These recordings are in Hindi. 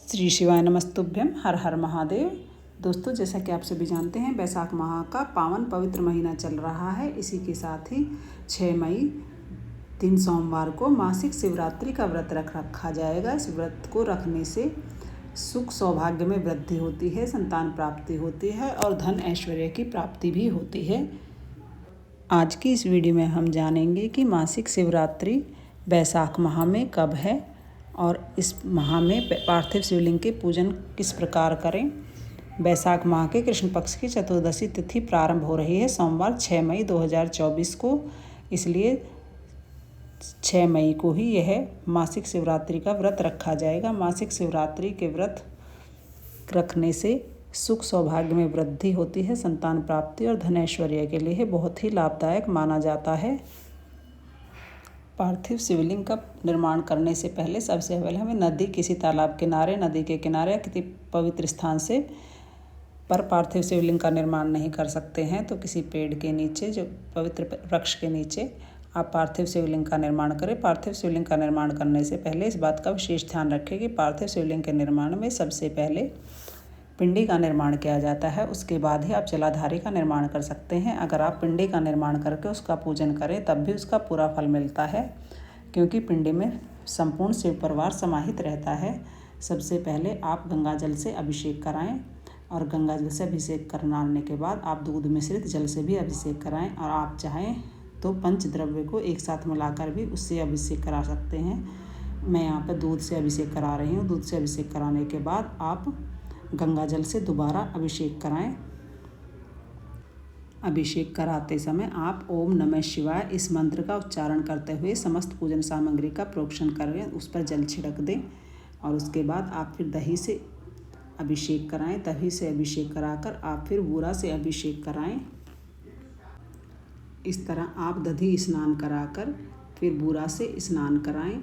श्री शिवाय नमस्तुभ्यम। हर हर महादेव। दोस्तों, जैसा कि आप सभी जानते हैं, बैसाख माह का पावन पवित्र महीना चल रहा है। इसी के साथ ही 6 मई दिन सोमवार को मासिक शिवरात्रि का व्रत रखा जाएगा। इस व्रत को रखने से सुख सौभाग्य में वृद्धि होती है, संतान प्राप्ति होती है और धन ऐश्वर्य की प्राप्ति भी होती है। आज की इस वीडियो में हम जानेंगे कि मासिक शिवरात्रि बैसाख माह में कब है और इस माह में पार्थिव शिवलिंग के पूजन किस प्रकार करें। बैसाख माह के कृष्ण पक्ष की चतुर्दशी तिथि प्रारंभ हो रही है सोमवार 6 मई 2024 को, इसलिए 6 मई को ही यह मासिक शिवरात्रि का व्रत रखा जाएगा। मासिक शिवरात्रि के व्रत रखने से सुख सौभाग्य में वृद्धि होती है, संतान प्राप्ति और धन ऐश्वर्य के लिए बहुत ही लाभदायक माना जाता है। पार्थिव शिवलिंग का निर्माण करने से पहले सबसे पहले हमें नदी, किसी तालाब किनारे, नदी के किनारे या किसी पवित्र स्थान से पर पार्थिव शिवलिंग का निर्माण नहीं कर सकते हैं तो किसी पेड़ के नीचे, जो पवित्र वृक्ष के नीचे आप पार्थिव शिवलिंग का निर्माण करें। पार्थिव शिवलिंग का निर्माण करने से पहले इस बात का विशेष ध्यान रखें कि पार्थिव शिवलिंग के निर्माण में सबसे पहले पिंडी का निर्माण किया जाता है, उसके बाद ही आप जलाधारी का निर्माण कर सकते हैं। अगर आप पिंडी का निर्माण करके उसका पूजन करें तब भी उसका पूरा फल मिलता है, क्योंकि पिंडी में संपूर्ण शिव परिवार समाहित रहता है। सबसे पहले आप गंगा जल से अभिषेक कराएं और गंगा जल से अभिषेक कराने के बाद आप दूध मिश्रित जल से भी अभिषेक कराएं और आप चाहें तो पंचद्रव्य को एक साथ मिलाकर भी उससे अभिषेक करा सकते हैं। मैं यहाँ पर दूध से अभिषेक करा रही हूँ। दूध से अभिषेक कराने के बाद आप गंगा जल से दोबारा अभिषेक कराएं। अभिषेक कराते समय आप ओम नमः शिवाय इस मंत्र का उच्चारण करते हुए समस्त पूजन सामग्री का प्रोक्षण करें, उस पर जल छिड़क दें और उसके बाद आप फिर दही से अभिषेक कराएं। दही से अभिषेक कराकर आप फिर बूरा से अभिषेक कराएं। इस तरह आप दधी स्नान कराकर फिर बूरा से स्नान कराएं।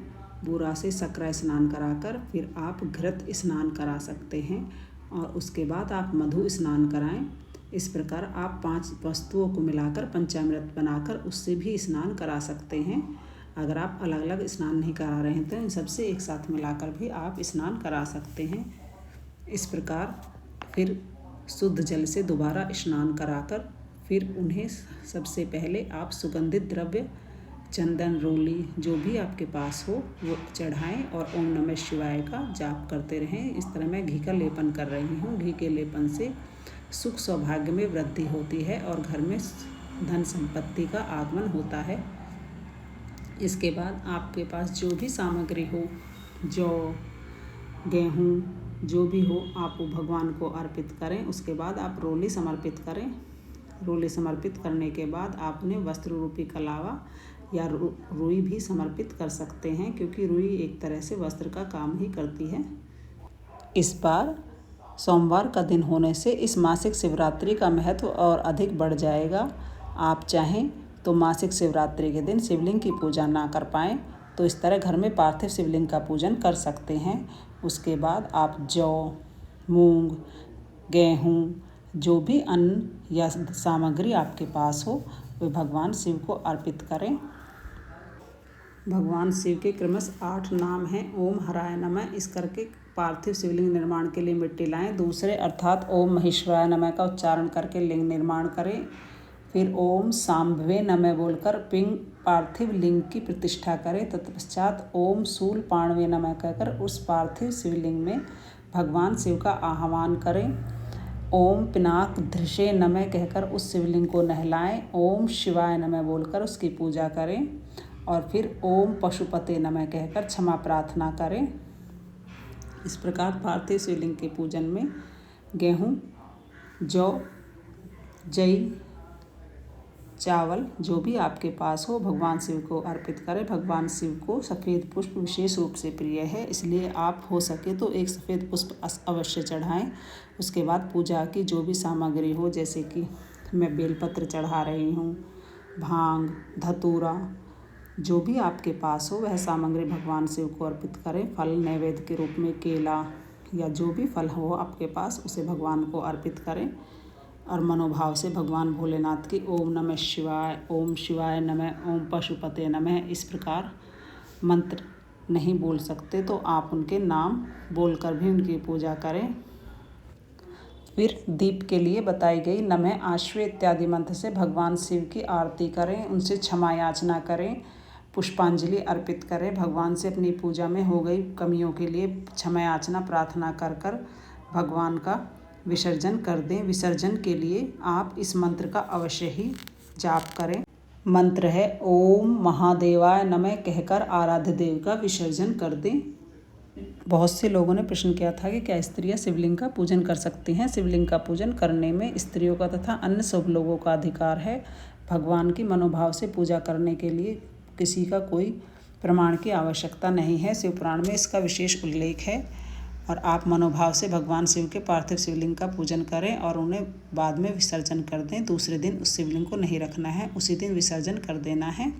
बूरा से सकरा स्नान कराकर फिर आप घृत स्नान करा सकते हैं और उसके बाद आप मधु स्नान कराएं। इस प्रकार आप 5 वस्तुओं को मिलाकर पंचामृत बनाकर उससे भी स्नान करा सकते हैं। अगर आप अलग अलग स्नान नहीं करा रहे हैं तो इन सबसे एक साथ मिलाकर भी आप स्नान करा सकते हैं। इस प्रकार फिर शुद्ध जल से दोबारा स्नान कराकर फिर उन्हें सबसे पहले आप सुगंधित द्रव्य, चंदन, रोली जो भी आपके पास हो वो चढ़ाएं और ओम नमः शिवाय का जाप करते रहें। इस तरह मैं घी का लेपन कर रही हूँ। घी के लेपन से सुख सौभाग्य में वृद्धि होती है और घर में धन संपत्ति का आगमन होता है। इसके बाद आपके पास जो भी सामग्री हो, जौ, गेहूँ जो भी हो, आप वो भगवान को अर्पित करें। उसके बाद आप रोली समर्पित करें। रोली समर्पित करने के बाद आपने वस्त्र रूपी कलावा या रुई भी समर्पित कर सकते हैं, क्योंकि रुई एक तरह से वस्त्र का काम ही करती है। इस बार सोमवार का दिन होने से इस मासिक शिवरात्रि का महत्व और अधिक बढ़ जाएगा। आप चाहें तो मासिक शिवरात्रि के दिन शिवलिंग की पूजा ना कर पाएँ तो इस तरह घर में पार्थिव शिवलिंग का पूजन कर सकते हैं। उसके बाद आप जौ, मूंग, गेहूँ जो भी अन्न या सामग्री आपके पास हो वे भगवान शिव को अर्पित करें। भगवान शिव के क्रमश 8 नाम हैं। ओम हराय नमः इस करके पार्थिव शिवलिंग निर्माण के लिए मिट्टी लाएं। दूसरे अर्थात ओम महेश्वराय नमः का उच्चारण करके लिंग निर्माण करें। फिर ओम सांभवे नमः बोलकर पार्थिव लिंग की प्रतिष्ठा करें। तत्पश्चात ओम शूल पाणवे नमः कहकर उस पार्थिव शिवलिंग में भगवान शिव का आह्वान करें। ओम पिनाक धृषे नमः कहकर उस शिवलिंग को नहलाएं। ओम शिवाय नमः बोलकर उसकी पूजा करें और फिर ओम पशुपते नमः कहकर क्षमा प्रार्थना करें। इस प्रकार पार्थिव शिवलिंग के पूजन में गेहूँ, जौ, जई, चावल जो भी आपके पास हो भगवान शिव को अर्पित करें। भगवान शिव को सफ़ेद पुष्प विशेष रूप से प्रिय है, इसलिए आप हो सके तो एक सफ़ेद पुष्प अवश्य चढ़ाएं। उसके बाद पूजा की जो भी सामग्री हो, जैसे कि मैं बेलपत्र चढ़ा रही हूँ, भांग, धतूरा जो भी आपके पास हो वह सामग्री भगवान शिव को अर्पित करें। फल नैवेद्य के रूप में केला या जो भी फल हो आपके पास उसे भगवान को अर्पित करें और मनोभाव से भगवान भोलेनाथ की ओम नमः शिवाय, ओम शिवाय नमः, ओम पशुपते नमः इस प्रकार मंत्र नहीं बोल सकते तो आप उनके नाम बोलकर भी उनकी पूजा करें। फिर दीप के लिए बताई गई नमः आश्वे इत्यादि मंत्र से भगवान शिव की आरती करें, उनसे क्षमा याचना करें, पुष्पांजलि अर्पित करें। भगवान से अपनी पूजा में हो गई कमियों के लिए क्षमा याचना प्रार्थना कर कर भगवान का विसर्जन कर दें। विसर्जन के लिए आप इस मंत्र का अवश्य ही जाप करें। मंत्र है ओम महादेवाय नमः कहकर आराध्य देव का विसर्जन कर दें। बहुत से लोगों ने प्रश्न किया था कि क्या स्त्रियां शिवलिंग का पूजन कर सकती हैं। शिवलिंग का पूजन करने में स्त्रियों का तथा अन्य सब लोगों का अधिकार है। भगवान की मनोभाव से पूजा करने के लिए किसी का कोई प्रमाण की आवश्यकता नहीं है। शिव पुराण में इसका विशेष उल्लेख है। और आप मनोभाव से भगवान शिव के पार्थिव शिवलिंग का पूजन करें और उन्हें बाद में विसर्जन कर दें। दूसरे दिन उस शिवलिंग को नहीं रखना है, उसी दिन विसर्जन कर देना है।